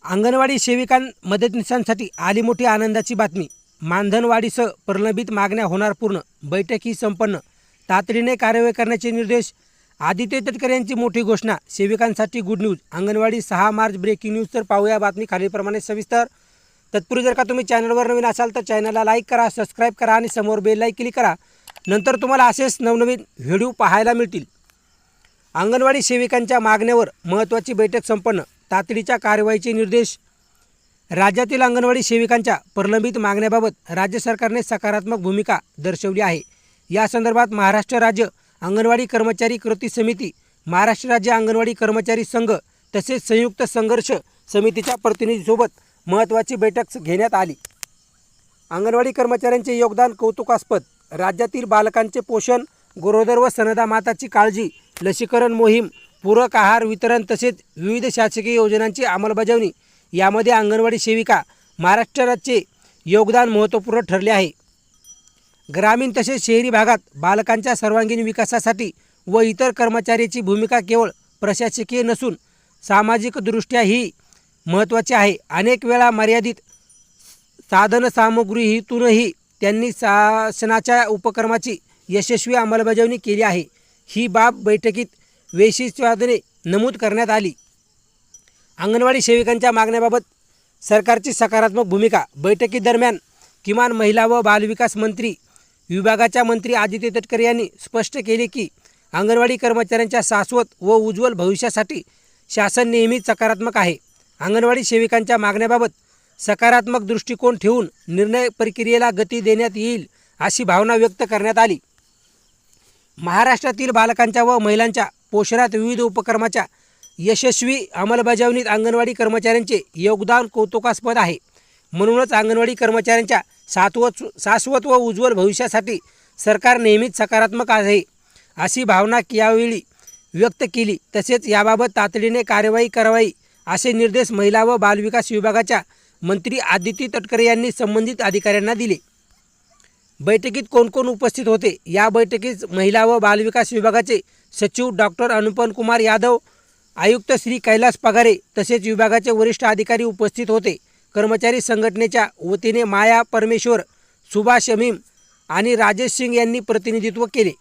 अंगणवाडी सेविकां मदतनीसांसाठी आली मोठी आनंदाची बातमी। मानधनवाढीसह प्रलंबित मागण्या होणार पूर्ण। बैठक ही संपन्न। तातडीने कार्यवाही करण्याचे निर्देश। आदित्य तटकरे यांची मोठी घोषणा। सेविकांसाठी good news. Anganwadi 6 March breaking news. तर पाहूया बातमी खालीलप्रमाणे सविस्तर। तत्पूर्वी जर का तुम्ही चॅनलवर नवीन असाल तर चॅनलला लाईक करा, सबस्क्राईब करा आणि समोर बेल लाईक क्लिक करा। नंतर तुम्हाला असेच नवनवीन व्हिडिओ पाहायला मिळतील। अंगणवाडी सेविकांच्या मागण्यावर महत्त्वाची बैठक संपन्न। तातडीच्या कार्यवाहीचे निर्देश। राज्यातील अंगणवाडी सेविकांच्या प्रलंबित मागण्याबाबत राज्य सरकारने सकारात्मक भूमिका दर्शवली आहे। या संदर्भात महाराष्ट्र राज्य अंगणवाडी कर्मचारी कृती समिती, महाराष्ट्र राज्य अंगणवाडी कर्मचारी संघ तसेच संयुक्त संघर्ष समितीच्या प्रतिनिधींसोबत महत्त्वाची बैठक घेण्यात आली। अंगणवाडी कर्मचाऱ्यांचे योगदान कौतुकास्पद। राज्यातील बालकांचे पोषण, गरोदर व स्तनदा माताची काळजी, लसीकरण मोहीम, पूरक आहार वितरण तसेच विविध शासकीय योजनांची अंमलबजावणी यामध्ये अंगणवाडी सेविका महाराष्ट्राचे योगदान महत्त्वपूर्ण ठरले आहे। ग्रामीण तसेच शहरी भागात बालकांच्या सर्वांगीण विकासासाठी व इतर कर्मचाऱ्यांची भूमिका केवळ प्रशासकीय नसून सामाजिकदृष्ट्याही महत्त्वाची आहे। अनेक वेळा मर्यादित साधनसामुग्रीतूनही त्यांनी शासनाच्या उपक्रमाची यशस्वी अंमलबजावणी केली आहे। ही बाब बैठकीत वैशिष्ट्यवादने नमूद करण्यात आली। अंगणवाडी सेविकांच्या मागण्याबाबत सरकारची सकारात्मक भूमिका। बैठकीदरम्यान किमान महिला व बालविकास मंत्री विभागाच्या मंत्री आदित्य तटकरे यांनी स्पष्ट केले की अंगणवाडी कर्मचाऱ्यांच्या शाश्वत व उज्ज्वल भविष्यासाठी शासन नेहमीच सकारात्मक आहे। अंगणवाडी सेविकांच्या मागण्याबाबत सकारात्मक दृष्टिकोन ठेवून निर्णय प्रक्रियेला गती देण्यात येईल अशी भावना व्यक्त करण्यात आली। महाराष्ट्रातील बालकांच्या व महिलांच्या पोषणात विविध उपक्रमाच्या यशस्वी अंमलबजावणीत अंगणवाडी कर्मचाऱ्यांचे योगदान कौतुकास्पद आहे। म्हणूनच अंगणवाडी कर्मचाऱ्यांच्या शाश्वत व उज्ज्वल भविष्यासाठी सरकार नेहमीच सकारात्मक आहे अशी भावना यावेळी व्यक्त केली। तसेच याबाबत तातडीने कार्यवाही करावी असे निर्देश महिला व बालविकास विभागाच्या मंत्री आदित्य तटकरे यांनी संबंधित अधिकाऱ्यांना दिले। बैठकीत कोण कोण उपस्थित होते? या बैठकीत महिला व बालविकास विभागाचे सचिव डॉक्टर अनुपम कुमार यादव, आयुक्त श्री कैलास पगारे तसेच विभागाचे वरिष्ठ अधिकारी उपस्थित होते। कर्मचारी संघटनेच्या वतीने माया परमेश्वर, सुभाष अमीम आणि राजेश सिंग यांनी प्रतिनिधित्व केले।